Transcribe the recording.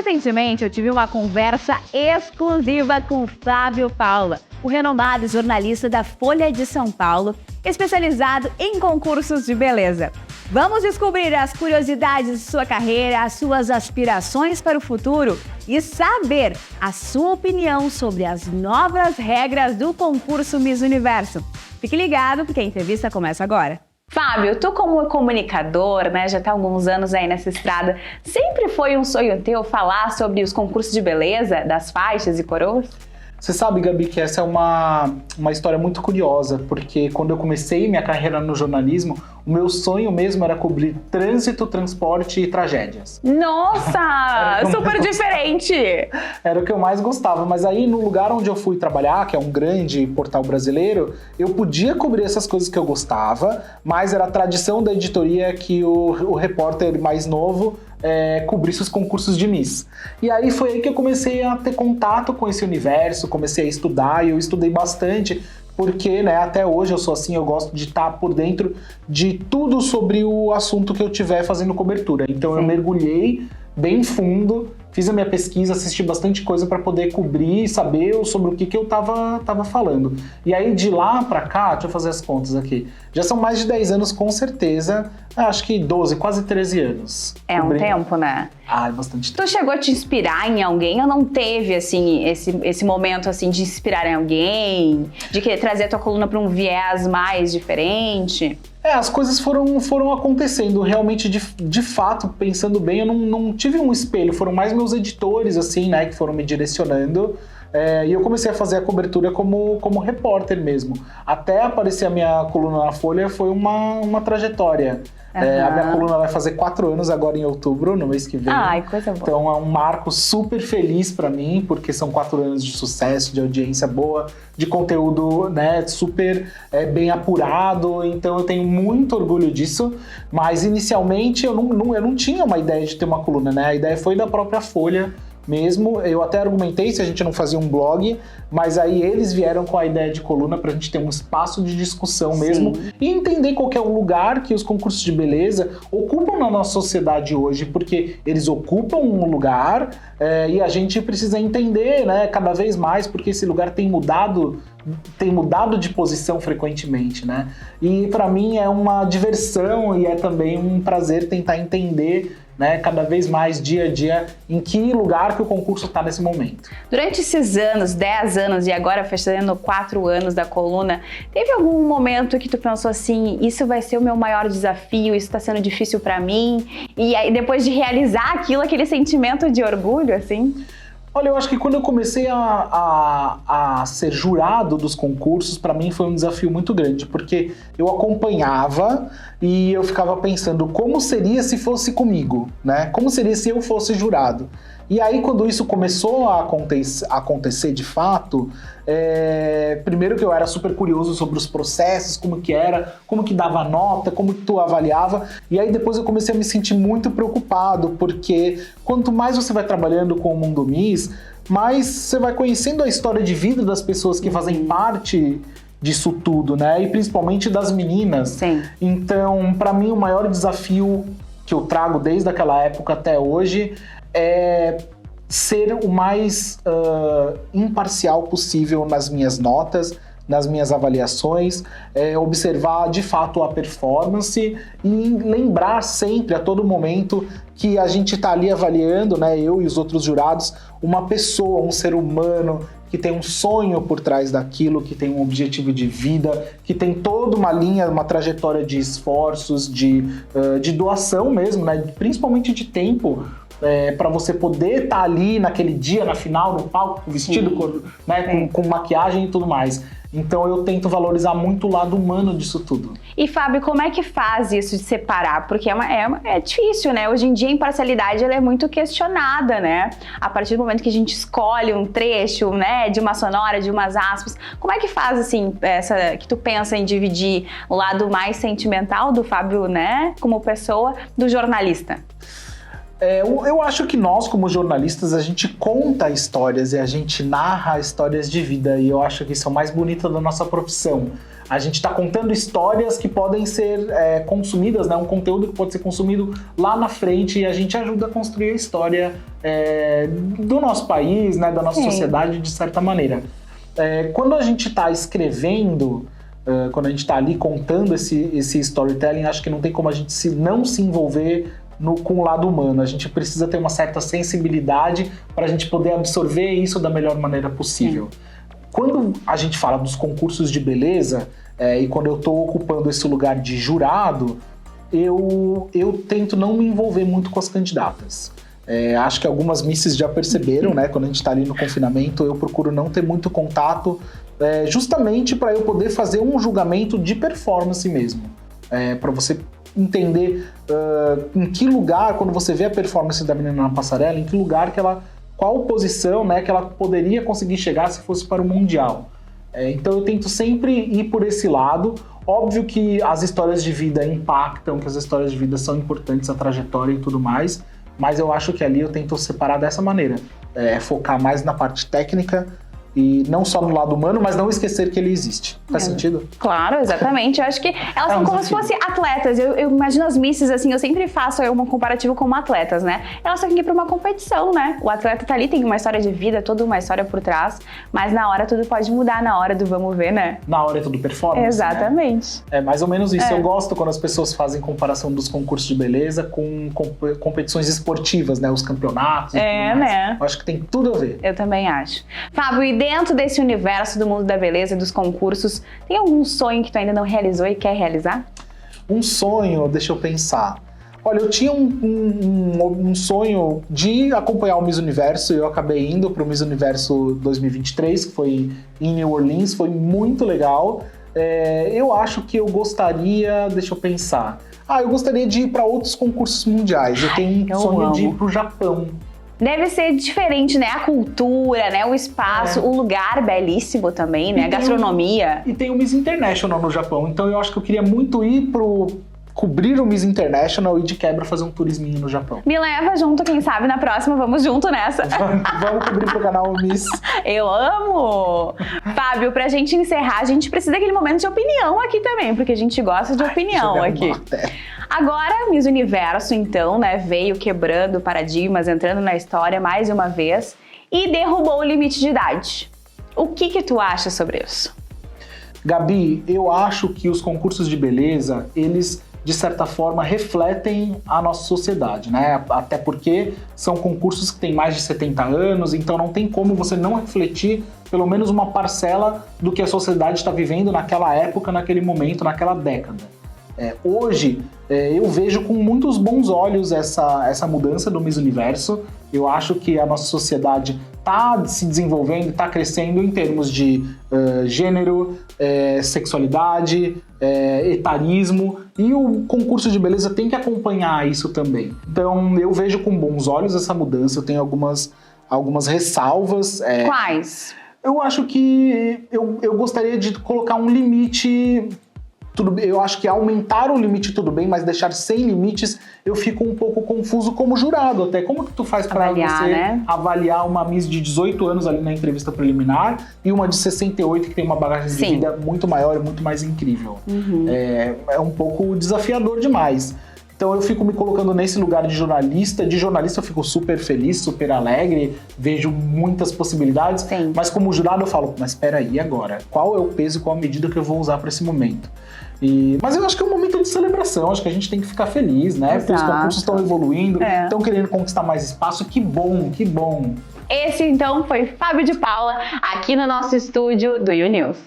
Recentemente, eu tive uma conversa exclusiva com Fábio Paula, o renomado jornalista da Folha de São Paulo, especializado em concursos de beleza. Vamos descobrir as curiosidades de sua carreira, as suas aspirações para o futuro e saber a sua opinião sobre as novas regras do concurso Miss Universo. Fique ligado, porque a entrevista começa agora. Fábio, tu como comunicador, né, já tá há alguns anos aí nessa estrada, sempre foi um sonho teu falar sobre os concursos de beleza, das faixas e coroas? Você sabe, Gabi, que essa é uma história muito curiosa, porque quando eu comecei minha carreira no jornalismo, o meu sonho mesmo era cobrir trânsito, transporte e tragédias. Nossa, super diferente! Era o que eu mais gostava, mas aí no lugar onde eu fui trabalhar, que é um grande portal brasileiro, eu podia cobrir essas coisas que eu gostava, mas era a tradição da editoria que o repórter mais novo cobrisse os concursos de Miss. E aí foi aí que eu comecei a ter contato com esse universo, comecei a estudar, e eu estudei bastante, porque, né, até hoje eu sou assim, eu gosto de estar por dentro de tudo sobre o assunto que eu estiver fazendo cobertura. Então eu mergulhei bem fundo, fiz a minha pesquisa, assisti bastante coisa para poder cobrir e saber sobre o que eu tava falando. E aí de lá para cá, deixa eu fazer as contas aqui, já são mais de 10 anos com certeza, acho que 12, quase 13 anos. É um tempo, né? Ah, é bastante tempo. Tu chegou a te inspirar em alguém ou não teve, assim, esse momento, assim, de inspirar em alguém? De querer trazer a tua coluna para um viés mais diferente? As coisas foram acontecendo, realmente, de fato, pensando bem, eu não tive um espelho, foram mais meus editores, assim, né, que foram me direcionando, e eu comecei a fazer a cobertura como repórter mesmo. Até aparecer a minha coluna na Folha foi uma trajetória. A minha coluna vai fazer 4 anos agora em outubro, no mês que vem. Ai, coisa boa. Então é um marco super feliz pra mim, porque são 4 anos de sucesso, de audiência boa, de conteúdo, né, super bem apurado, então eu tenho muito orgulho disso, mas inicialmente eu não tinha uma ideia de ter uma coluna, né? A ideia foi da própria Folha mesmo, eu até argumentei se a gente não fazia um blog, mas aí eles vieram com a ideia de coluna pra gente ter um espaço de discussão mesmo e entender qual que é o lugar que os concursos de beleza ocupam na nossa sociedade hoje, porque eles ocupam um lugar e a gente precisa entender, né, cada vez mais, porque esse lugar tem mudado de posição frequentemente, né? E pra mim é uma diversão e é também um prazer tentar entender, né, cada vez mais, dia a dia, em que lugar que o concurso está nesse momento. Durante esses anos, 10 anos e agora fechando 4 anos da coluna, teve algum momento que tu pensou assim, isso vai ser o meu maior desafio, isso está sendo difícil para mim? E aí depois de realizar aquilo, aquele sentimento de orgulho, assim? Olha, eu acho que quando eu comecei a ser jurado dos concursos, para mim foi um desafio muito grande, porque eu acompanhava e eu ficava pensando como seria se fosse comigo, né? Como seria se eu fosse jurado? E aí, quando isso começou a acontecer de fato, primeiro que eu era super curioso sobre os processos, como que era, como que dava nota, como que tu avaliava, e aí depois eu comecei a me sentir muito preocupado, porque quanto mais você vai trabalhando com o mundo Miss, mais você vai conhecendo a história de vida das pessoas que fazem parte disso tudo, né? E principalmente das meninas. Sim. Então, para mim, o maior desafio que eu trago desde aquela época até hoje é ser o mais imparcial possível nas minhas notas, nas minhas avaliações, observar de fato a performance e lembrar sempre, a todo momento, que a gente está ali avaliando, né, eu e os outros jurados, uma pessoa, um ser humano que tem um sonho por trás daquilo, que tem um objetivo de vida, que tem toda uma linha, uma trajetória de esforços, de doação mesmo, né, principalmente de tempo, para você poder estar ali naquele dia, na final, no palco, vestido, né, com maquiagem e tudo mais. Então eu tento valorizar muito o lado humano disso tudo. E Fábio, como é que faz isso de separar? Porque é difícil, né? Hoje em dia a imparcialidade ela é muito questionada, né? A partir do momento que a gente escolhe um trecho, né, de uma sonora, de umas aspas, como é que faz, assim, que tu pensa em dividir o lado mais sentimental do Fábio, né, como pessoa, do jornalista? Eu acho que nós, como jornalistas, a gente conta histórias e a gente narra histórias de vida, e eu acho que isso é o mais bonito da nossa profissão. A gente está contando histórias que podem ser consumidas, né? Um conteúdo que pode ser consumido lá na frente e a gente ajuda a construir a história do nosso país, né? Da nossa sociedade, de certa maneira. Quando a gente está escrevendo, quando a gente está ali contando esse storytelling, acho que não tem como a gente não se envolver com o lado humano. A gente precisa ter uma certa sensibilidade para a gente poder absorver isso da melhor maneira possível. Quando a gente fala dos concursos de beleza, e quando eu estou ocupando esse lugar de jurado, eu tento não me envolver muito com as candidatas. Acho que algumas misses já perceberam, né? Quando a gente está ali no confinamento, eu procuro não ter muito contato, justamente para eu poder fazer um julgamento de performance mesmo. Para você entender em que lugar, quando você vê a performance da menina na passarela, em que lugar qual posição, né, que ela poderia conseguir chegar se fosse para o Mundial. Então eu tento sempre ir por esse lado. Óbvio que as histórias de vida impactam, que as histórias de vida são importantes, a trajetória e tudo mais, mas eu acho que ali eu tento separar dessa maneira. Focar mais na parte técnica e não só no lado humano, mas não esquecer que ele existe. Faz sentido? Claro, exatamente. Eu acho que elas são como se fossem atletas. Eu imagino as misses, assim, eu sempre faço um comparativo com atletas, né? Elas têm que ir para uma competição, né? O atleta tá ali, tem uma história de vida, toda uma história por trás, mas na hora tudo pode mudar, na hora do vamos ver, né? Na hora é tudo performance, exatamente. Né? É mais ou menos isso. Eu gosto quando as pessoas fazem comparação dos concursos de beleza com competições esportivas, né? Os campeonatos e tudo mais. Né? Eu acho que tem tudo a ver. Eu também acho. Fábio, e dentro desse universo do mundo da beleza e dos concursos, tem algum sonho que tu ainda não realizou e quer realizar? Um sonho, deixa eu pensar. Olha, eu tinha um sonho de acompanhar o Miss Universo e eu acabei indo para o Miss Universo 2023, que foi em New Orleans, foi muito legal. Eu acho que eu gostaria, deixa eu pensar. Eu gostaria de ir para outros concursos mundiais. Eu tenho um sonho de ir para o Japão. Deve ser diferente, né? A cultura, né? O espaço, o lugar belíssimo também, né? A gastronomia. E tem o Miss International no Japão, então eu acho que eu queria muito ir cobrir o Miss International e de quebra fazer um turisminho no Japão. Me leva junto, quem sabe na próxima vamos junto nessa. Vamos cobrir pro canal Miss. Eu amo! Fábio, pra gente encerrar, a gente precisa daquele momento de opinião aqui também, porque a gente gosta de opinião aqui. Agora, Miss Universo, então, né, veio quebrando paradigmas, entrando na história mais uma vez e derrubou o limite de idade. O que tu acha sobre isso? Gabi, eu acho que os concursos de beleza, eles, de certa forma, refletem a nossa sociedade, né? Até porque são concursos que têm mais de 70 anos, então não tem como você não refletir pelo menos uma parcela do que a sociedade está vivendo naquela época, naquele momento, naquela década. Hoje, eu vejo com muitos bons olhos essa mudança do Miss Universo. Eu acho que a nossa sociedade está se desenvolvendo, está crescendo em termos de gênero, sexualidade, etarismo, e o concurso de beleza tem que acompanhar isso também. Então, eu vejo com bons olhos essa mudança. Eu tenho algumas ressalvas. Quais? Eu acho que eu gostaria de colocar um limite. Eu acho que aumentar o limite tudo bem, mas deixar sem limites, eu fico um pouco confuso como jurado até. Como que tu faz para você avaliar uma Miss de 18 anos ali na entrevista preliminar e uma de 68 que tem uma bagagem de vida muito maior e muito mais incrível? É um pouco desafiador demais. Então eu fico me colocando nesse lugar de jornalista. De jornalista eu fico super feliz, super alegre, vejo muitas possibilidades. Mas como jurado eu falo, mas espera aí agora, qual é o peso e qual a medida que eu vou usar para esse momento? Mas eu acho que é um momento de celebração, acho que a gente tem que ficar feliz, né? Porque os concursos estão evoluindo, estão querendo conquistar mais espaço, que bom, que bom. Esse então foi Fábio de Paula, aqui no nosso estúdio do YouNews.